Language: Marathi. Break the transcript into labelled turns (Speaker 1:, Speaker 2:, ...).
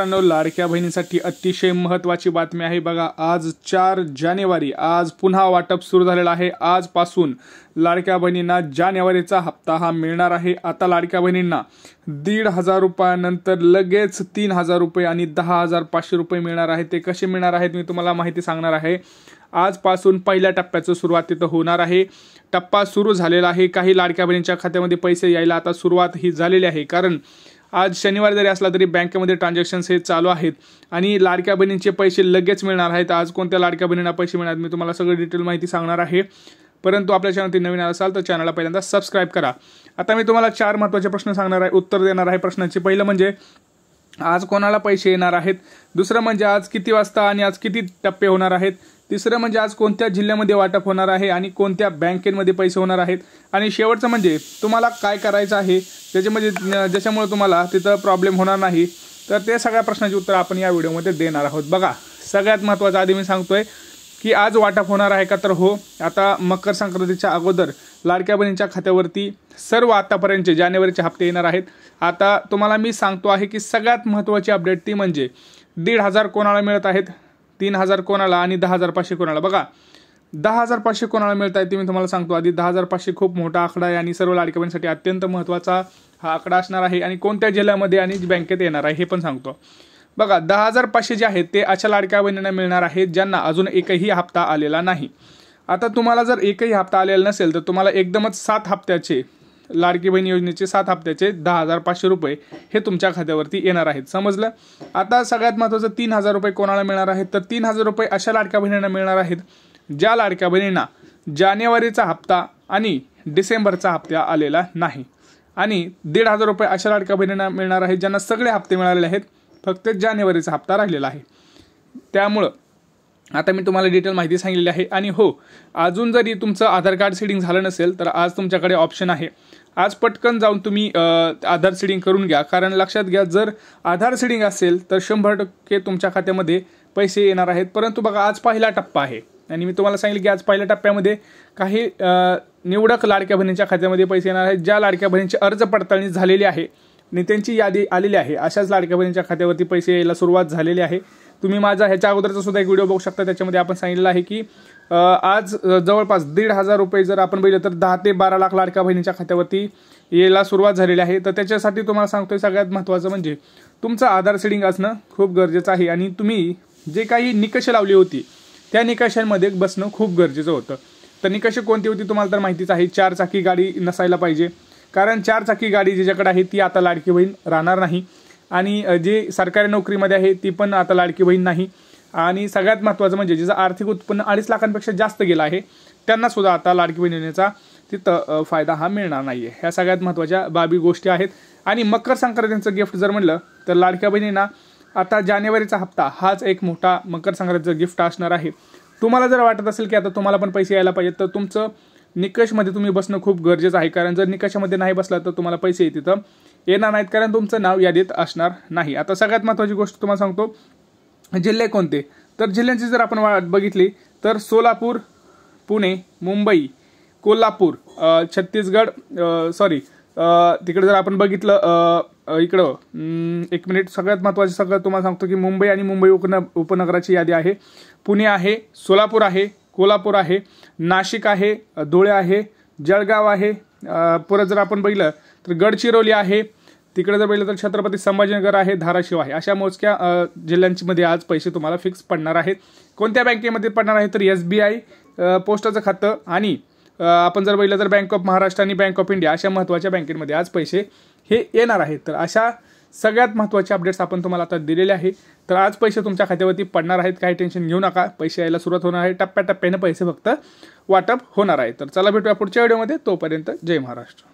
Speaker 1: मित्रांनो, लाडक्या बहिणीसाठी अतिशय महत्त्वाची बातमी आहे बघा। आज 4 जानेवारी आज पुन्हा वाटप सुरू झालेलं आहे। आजपासून लाडक्या बहिणींना जानेवारीचा हप्ता हा मिळणार आहे। आता लाडक्या बहिणींना 1,500 रुपयानंतर लगेच 3,000 रुपये आणि 10,500 रुपये मिळणार आहेत। ते कसे मिळणार आहेत मी तुम्हाला माहिती सांगणार आहे। आजपासून पहिल्या टप्प्याचं सुरुवात तिथं होणार आहे। टप्पा सुरू झालेला आहे। काही लाडक्या बहिणींच्या खात्यामध्ये पैसे यायला आता सुरुवात ही झालेली आहे, कारण आज शनिवार जरी असला तरी बँकेमध्ये ट्रान्झॅक्शन्स हे चालू आहेत आणि लाडक्या बहिणींचे पैसे लगेच मिळणार आहेत। आज कोणत्या लाडक्या बहिणींना पैसे मिळणार मी तुम्हाला सगळं डिटेल माहिती सांगणार आहे। परंतु आपल्या चॅनलवरती नवीन असाल तर चॅनलला पहिल्यांदा सबस्क्राइब करा। आता मी तुम्हाला 4 महत्त्वाचे प्रश्न सांगणार आहे, उत्तर देणार आहे प्रश्नांची। पहिलं म्हणजे आज कोणाला पैसे येणार आहेत, दुसरं म्हणजे आज किती वाजता आणि आज किती टप्पे होणार आहेत, तिसरं म्हणजे आज कोणत्या जिल्ह्यामध्ये वाटप होणार आहे आणि कोणत्या बँकेमध्ये पैसे होणार आहेत, आणि शेवटचं म्हणजे तुम्हाला काय करायचं आहे ज्याच्यामुळे तुम्हाला तिथं प्रॉब्लेम होणार नाही। तर ते सगळ्या प्रश्नांची उत्तर आपण या व्हिडिओमध्ये देणार आहोत। बघा, सगळ्यात महत्त्वाचं आधी मी सांगतोय की आज वाटप होणार आहे का, तर हो। आता मकर संक्रांतीच्या अगोदर लाडक्या बहिणींच्या खात्यावरती सर्व आतापर्यंतचे जानेवारीचे हप्ते येणार आहेत। आता तुम्हाला मी सांगतो आहे की सगळ्यात महत्त्वाची अपडेट ती म्हणजे 1,500 कोणाला मिळत आहेत, 3,000 कोणाला आणि 10,500 कोणाला। बघा, 10,500 कोणाला मिळत आहे ते मी तुम्हाला सांगतो आधी। 10,500 खूप मोठा आकडा आहे आणि सर्व लाडक्या बहिणींसाठी अत्यंत महत्त्वाचा हा आकडा असणार आहे, आणि कोणत्या जिल्ह्यामध्ये आणि बँकेत येणार आहे हे पण सांगतो। बघा, 10,500 जे आहेत ते अशा लाडक्या बहिणींना मिळणार आहेत ज्यांना अजून एकही हप्ता आलेला नाही। आता तुम्हाला जर एकही हप्ता आलेला नसेल तर तुम्हाला एकदमच 7 हप्त्याचे लाडकी बहीण योजनेचे 7 हप्त्याचे 10,500 रुपये हे तुमच्या खात्यावरती येणार आहेत, समजलं। आता सगळ्यात महत्त्वाचं 3,000 रुपये कोणाला मिळणार आहेत, तर 3,000 रुपये अशा लाडक्या बहिणींना मिळणार आहेत ज्या लाडक्या बहिणींना जानेवारीचा हप्ता आणि डिसेंबरचा हप्ता आलेला नाही, आणि 1,500 रुपये अशा लाडक्या बहिणींना मिळणार आहेत ज्यांना सगळे हप्ते मिळालेले आहेत, फक्त जानेवारीचा हप्ता राहिलेला आहे। त्यामुळं आता मी तुम्हाला डिटेल माहिती सांगितलेली आहे। आणि हो, अजून जरी तुमचं आधार कार्ड सेटिंग झालं नसेल तर आज तुमच्याकडे ऑप्शन आहे। आज पटकन जाऊन तुम्ही आधार सेटिंग करून घ्या, कारण लक्षात घ्या जर आधार सेटिंग असेल तर 100% तुमच्या खात्यामध्ये पैसे येणार आहेत। परंतु बघा, आज पहिला टप्पा आहे आणि मी तुम्हाला सांगितलं की आज पहिल्या टप्प्यामध्ये काही निवडक लाडक्या बहिणींच्या खात्यामध्ये पैसे येणार आहेत। ज्या लाडक्या बहिणींची अर्ज पडताळणी झालेली आहे आणि त्यांची यादी आलेली आहे अशाच लाडक्या बहिणींच्या खात्यावरती पैसे यायला सुरुवात झालेली आहे। तुम्ही माझा ह्याच्या अगोदरचा सुद्धा एक व्हिडिओ बघू शकता, त्याच्यामध्ये आपण सांगितलेलं आहे की आज जवळपास 1,500 रुपये जर आपण बघितलं तर 10 ते 12 लाख लाडक्या बहिणींच्या खात्यावरती यायला सुरुवात झालेली आहे। तर त्याच्यासाठी तुम्हाला सांगतोय सगळ्यात महत्त्वाचं म्हणजे तुमचं आधार सेटिंग असणं खूप गरजेचं आहे, आणि तुम्ही जे काही निकष लावली होती त्या निकषांमध्ये बसणं खूप गरजेचं होतं। तर निकष कोणती होती तुम्हाला तर माहितीच आहे। 4 चाकी गाडी नसायला पाहिजे, कारण 4 चाकी गाडी ज्याच्याकडे आहे ती आता लाडकी बहीण राहणार नाही, आणि जे सरकारी नोकरीमध्ये आहे ती पण आता लाडकी बहीण नाही, आणि सगळ्यात महत्त्वाचं म्हणजे जिचं आर्थिक उत्पन्न 2.5 लाखांपेक्षा जास्त गेलं आहे त्यांना सुद्धा आता लाडकी बहीण योजनेचा तिथं फायदा हा मिळणार नाही आहे। ह्या सगळ्यात महत्त्वाच्या बाबी गोष्टी आहेत। आणि मकर संक्रांतीचं गिफ्ट जर म्हणलं तर लाडक्या बहिणींना आता जानेवारीचा हप्ता हाच एक मोठा मकर संक्रांतीचं गिफ्ट असणार आहे। तुम्हाला जर वाटत असेल की आता तुम्हाला पण पैसे यायला पाहिजेत तर तुमचं निकषमध्ये तुम्ही बसणं खूप गरजेचं आहे, कारण जर निकषामध्ये नाही बसला तर तुम्हाला पैसे तिथं येणार नाहीत, कारण तुमचं नाव यादीत असणार नाही। आता सगळ्यात महत्त्वाची गोष्ट तुम्हाला सांगतो, जिल्हे कोणते, तर जिल्ह्यांची जर आपण बघितली तर सोलापूर, पुणे, मुंबई, कोल्हापूर, छत्तीसगड, तिकडे जर आपण बघितलं इकडं एक मिनिट, सगळ्यात महत्त्वाचं सगळं तुम्हाला सांगतो की मुंबई आणि मुंबई उपनगराची यादी आहे। पुणे आहे, सोलापूर आहे, कोल्हापूर आहे, नाशिक आहे, धुळे आहे, जळगाव आहे, परत जर आपण बघितलं तर गडचिरोली आहे, तिकडे जर बघितलं तर छत्रपती संभाजीनगर आहे, धाराशिव आहे। अशा मोजक्या जिल्ह्यांमध्ये आज पैसे तुम्हाला फिक्स पडणार आहेत। कोणत्या बँकेमध्ये पडणार आहे तर SBI पोस्टाचं खातं, आणि आपण जर बघितलं तर बँक ऑफ महाराष्ट्र आणि बँक ऑफ इंडिया अशा महत्त्वाच्या बँकेमध्ये आज पैसे हे येणार आहेत। तर अशा सगळ्यात महत्त्वाचे अपडेट्स आपण तुम्हाला आता दिलेले आहे। तर आज पैसे तुमच्या खात्यावरती पडणार आहेत, काही टेन्शन घेऊ नका, पैसे यायला सुरुवात होणार आहे। टप्प्याटप्प्याने पैसे फक्त वाटप होणार आहे। तर चला भेटूया पुढच्या व्हिडिओमध्ये, तोपर्यंत जय महाराष्ट्र।